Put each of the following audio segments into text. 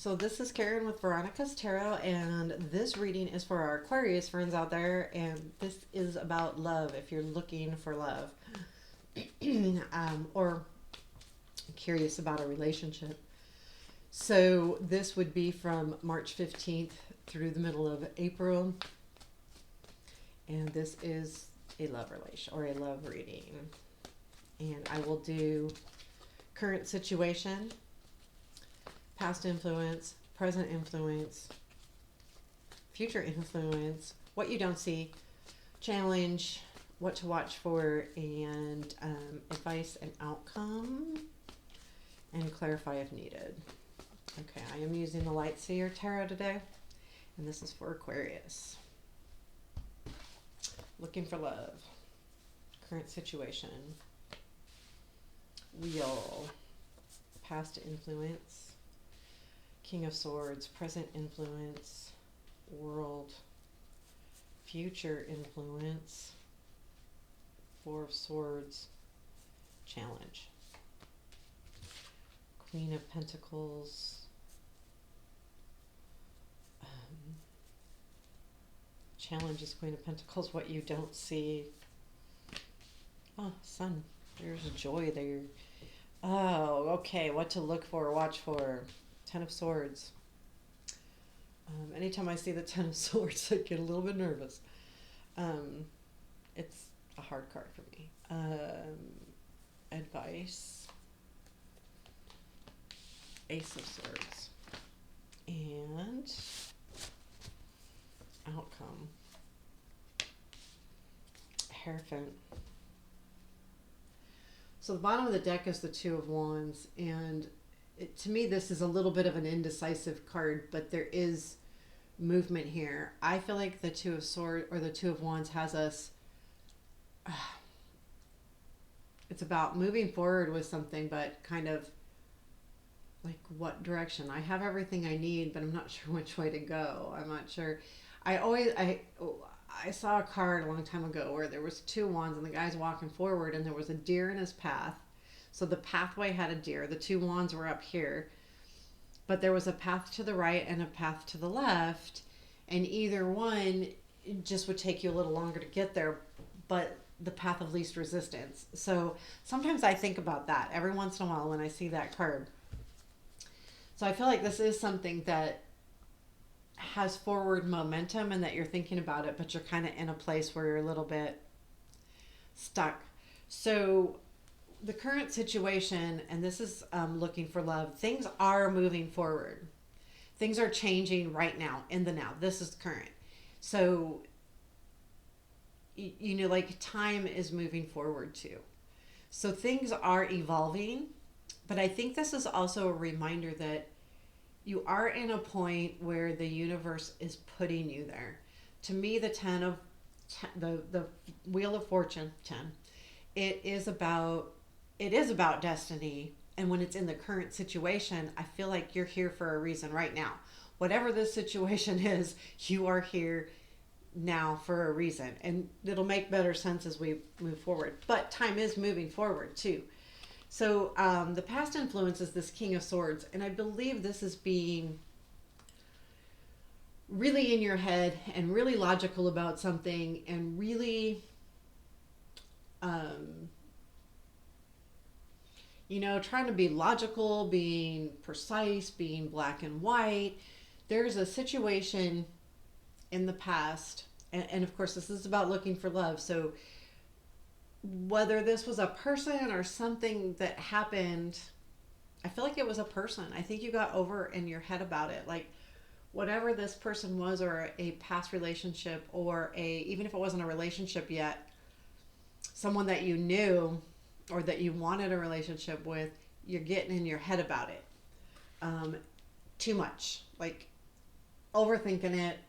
So this is Karen with Veronica's Tarot, and this reading is for our Aquarius friends out there, and this is about love if you're looking for love or curious about a relationship. So this would be from March 15th through the middle of April, and this is a love relation or a love reading. And I will do current situation, past influence, present influence, future influence, what you don't see, challenge, what to watch for, and advice and outcome, and clarify if needed. Okay, I am using the Light Seer Tarot today, and this is for Aquarius. Looking for love, current situation, wheel, past influence, King of Swords, present influence, world, future influence, Four of Swords, challenge, Queen of Pentacles, challenge is Queen of Pentacles, what you don't see. Oh, Sun, there's joy there. Oh, okay, what to look for, watch for. Ten of Swords. Anytime I see the Ten of Swords, I get a little bit nervous. It's a hard card for me. Advice. Ace of Swords. And outcome. Hierophant. So the bottom of the deck is the Two of Wands, and to me this is a little bit of an indecisive card, but there is movement here. I feel like the Two of Swords or the Two of Wands has us, it's about moving forward with something, but kind of like what direction. I have everything I need, but I'm not sure which way to go. I'm not sure. I saw a card a long time ago where there was two wands and the guy's walking forward and there was a deer in his path. So the pathway had a deer. The two wands were up here, but there was a path to the right and a path to the left, and either one just would take you a little longer to get there, but the path of least resistance. So sometimes I think about that every once in a while when I see that card. So I feel like this is something that has forward momentum and that you're thinking about it, but you're kind of in a place where you're a little bit stuck. So the current situation, and this is looking for love, things are moving forward. Things are changing right now, in the now. This is current. So, you know, like time is moving forward too. So things are evolving, but I think this is also a reminder that you are in a point where the universe is putting you there. To me, the the Wheel of Fortune 10, it is about destiny, and when it's in the current situation, I feel like you're here for a reason right now. Whatever this situation is, you are here now for a reason, and it'll make better sense as we move forward. But time is moving forward too. So the past influence is this King of Swords, and I believe this is being really in your head and really logical about something, and really, you know, trying to be logical, being precise, being black and white. There's a situation in the past, and of course this is about looking for love. So whether this was a person or something that happened, I feel like it was a person. I think you got over in your head about it. Like whatever this person was, or a past relationship, or even if it wasn't a relationship yet, someone that you knew or that you wanted a relationship with, you're getting in your head about it. Too much. Like overthinking it,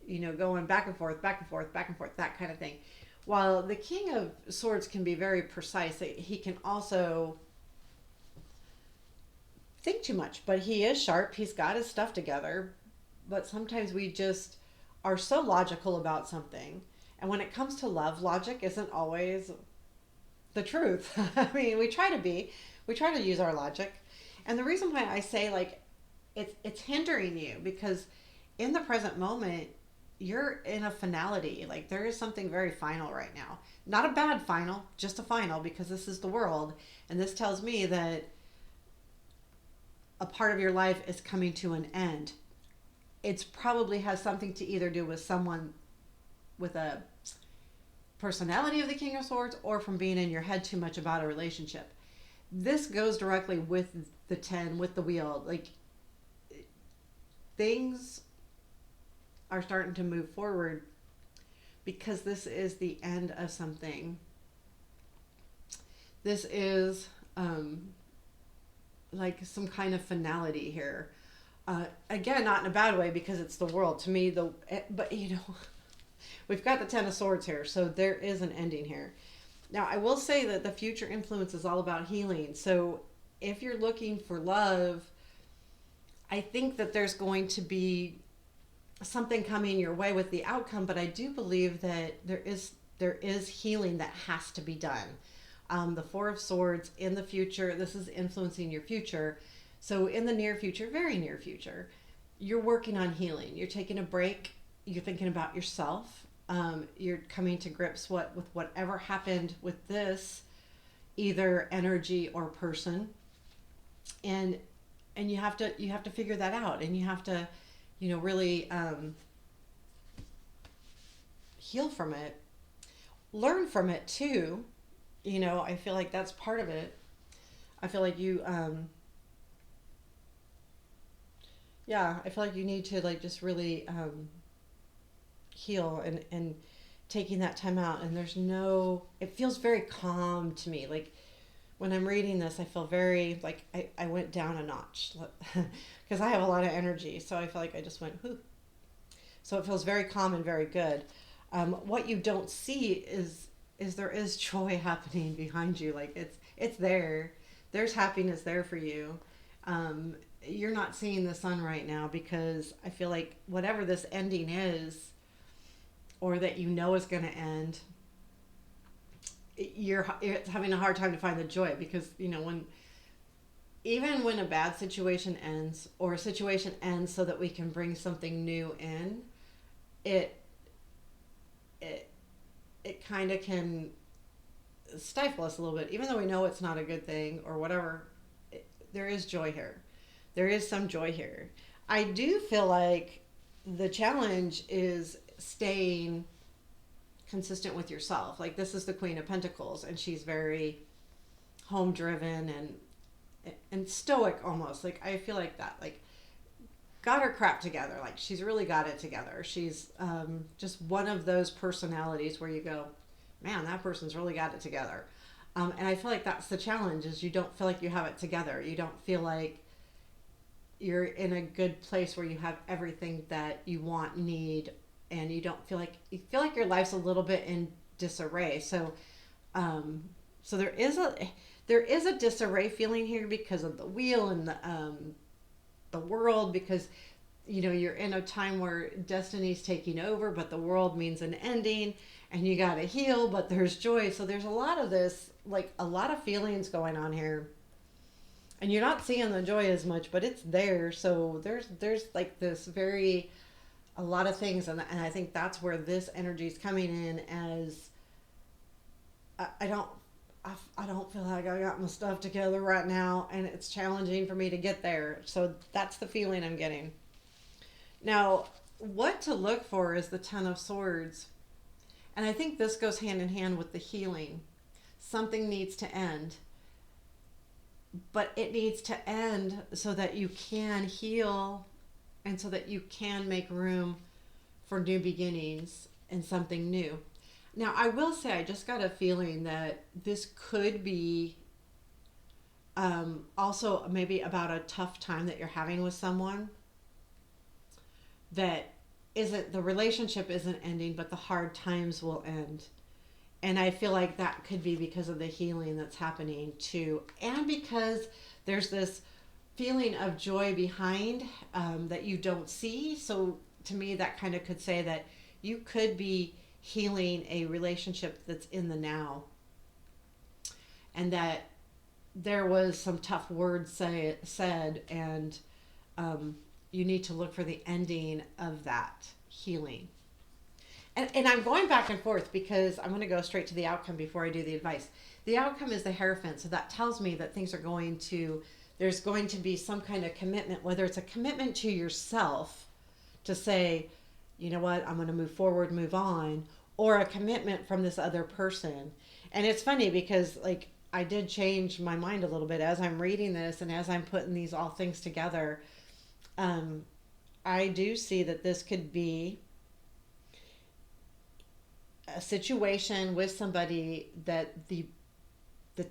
you know, going back and forth, back and forth, back and forth, that kind of thing. While the King of Swords can be very precise, he can also think too much, but he is sharp. He's got his stuff together. But sometimes we just are so logical about something. And when it comes to love, logic isn't always the truth. I mean, we try to use our logic. And the reason why I say, like, it's hindering you because in the present moment you're in a finality. Like there is something very final right now. Not a bad final, just a final because this is the world, and this tells me that a part of your life is coming to an end. It's probably has something to either do with someone with a personality of the King of Swords or from being in your head too much about a relationship. This goes directly with the 10, with the wheel. Like things are starting to move forward because this is the end of something. This is like some kind of finality here. Again, not in a bad way because it's the world. To me, but you know, we've got the 10 of Swords here, so there is an ending here. Now, I will say that the future influence is all about healing. So if you're looking for love, I think that there's going to be something coming your way with the outcome, but I do believe that there is healing that has to be done. The Four of Swords in the future, this is influencing your future. So in the near future, very near future, you're working on healing. You're taking a break. You're thinking about yourself. You're coming to grips with whatever happened with this, either energy or person, and you have to figure that out, and you have to, really heal from it, learn from it too. I feel like that's part of it. I feel like I feel like you need to like just really heal and taking that time out. And it feels very calm to me. Like when I'm reading this, I feel very like I went down a notch because I have a lot of energy. So I feel like I just went, whoo. So it feels very calm and very good. What you don't see is there is joy happening behind you. Like it's there. There's happiness there for you. You're not seeing the sun right now because I feel like whatever this ending is, or that is going to end, you're having a hard time to find the joy because when a bad situation ends or a situation ends so that we can bring something new in, it kind of can stifle us a little bit, even though we know it's not a good thing or whatever. There is joy here. There is some joy here. I do feel like the challenge is staying consistent with yourself. Like this is the Queen of Pentacles, and she's very home driven and stoic almost. Like I feel like that. Like got her crap together. Like she's really got it together. She's just one of those personalities where you go, man, that person's really got it together. And I feel like that's the challenge is you don't feel like you have it together. You don't feel like you're in a good place where you have everything that you want, need, and you feel like your life's a little bit in disarray. So, so there is a disarray feeling here because of the wheel and the world, because you're in a time where destiny's taking over, but the world means an ending, and you got to heal, but there's joy. So there's a lot of this, like a lot of feelings going on here, and you're not seeing the joy as much, but it's there. So there's like this a lot of things, and I think that's where this energy is coming in as I don't feel like I got my stuff together right now, and it's challenging for me to get there. So that's the feeling I'm getting. Now, what to look for is the Ten of Swords. And I think this goes hand in hand with the healing. Something needs to end. But it needs to end so that you can heal and so that you can make room for new beginnings and something new. Now, I will say I just got a feeling that this could be also maybe about a tough time that you're having with someone that the relationship isn't ending, but the hard times will end. And I feel like that could be because of the healing that's happening too. And because there's this feeling of joy behind that you don't see. So to me, that kind of could say that you could be healing a relationship that's in the now. And that there was some tough words said, and you need to look for the ending of that healing. And I'm going back and forth because I'm going to go straight to the outcome before I do the advice. The outcome is the Hierophant, so that tells me that things are going to, there's going to be some kind of commitment, whether it's a commitment to yourself to say, you know what, I'm going to move forward, move on, or a commitment from this other person. And it's funny because, like, I did change my mind a little bit as I'm reading this and as I'm putting these all things together. Um, I do see that this could be a situation with somebody that the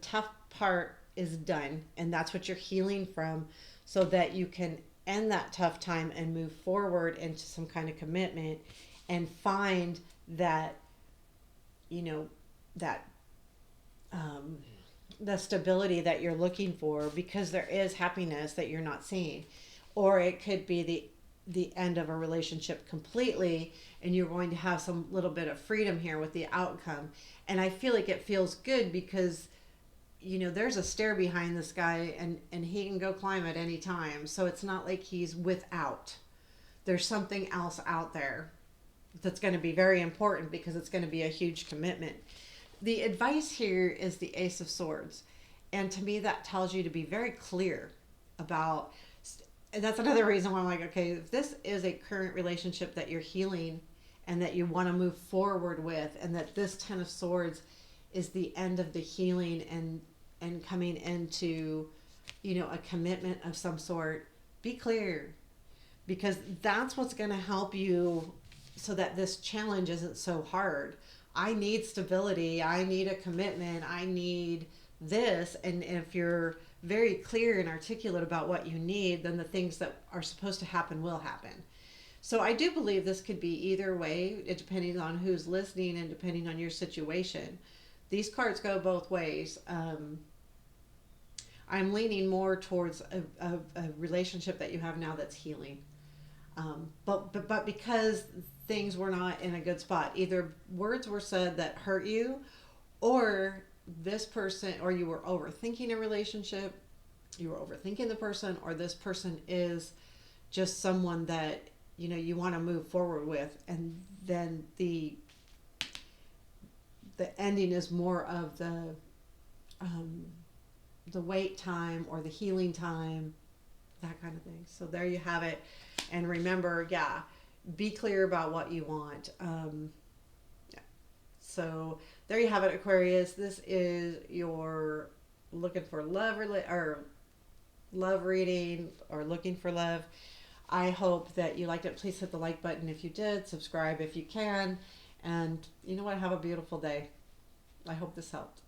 tough part is done, and that's what you're healing from, so that you can end that tough time and move forward into some kind of commitment and find that, you know, that um, the stability that you're looking for, because there is happiness that you're not seeing. Or it could be the end of a relationship completely, and you're going to have some little bit of freedom here with the outcome. And I feel like it feels good because, you know, there's a stair behind this guy, and he can go climb at any time, so it's not like he's without. There's something else out there that's going to be very important because it's going to be a huge commitment. The advice here is the Ace of Swords, and to me that tells you to be very clear about, and that's another reason why I'm like, okay, if this is a current relationship that you're healing and that you want to move forward with, and that this Ten of Swords is the end of the healing and coming into, you know, a commitment of some sort, be clear, because that's what's going to help you so that this challenge isn't so hard. I need stability, I need a commitment, I need this. And if you're very clear and articulate about what you need, then the things that are supposed to happen will happen. So I do believe this could be either way, depending on who's listening and depending on your situation. These cards go both ways. I'm leaning more towards a relationship that you have now that's healing. But because things were not in a good spot, either words were said that hurt you, or this person, or you were overthinking a relationship, you were overthinking the person, or this person is just someone that, you know, you want to move forward with, and then the ending is more of the wait time or the healing time, that kind of thing. So there you have it. And remember, yeah, be clear about what you want. Yeah. So there you have it, Aquarius. This is your looking for love or love reading, or looking for love. I hope that you liked it. Please hit the like button if you did. Subscribe if you can. And you know what? Have a beautiful day. I hope this helped.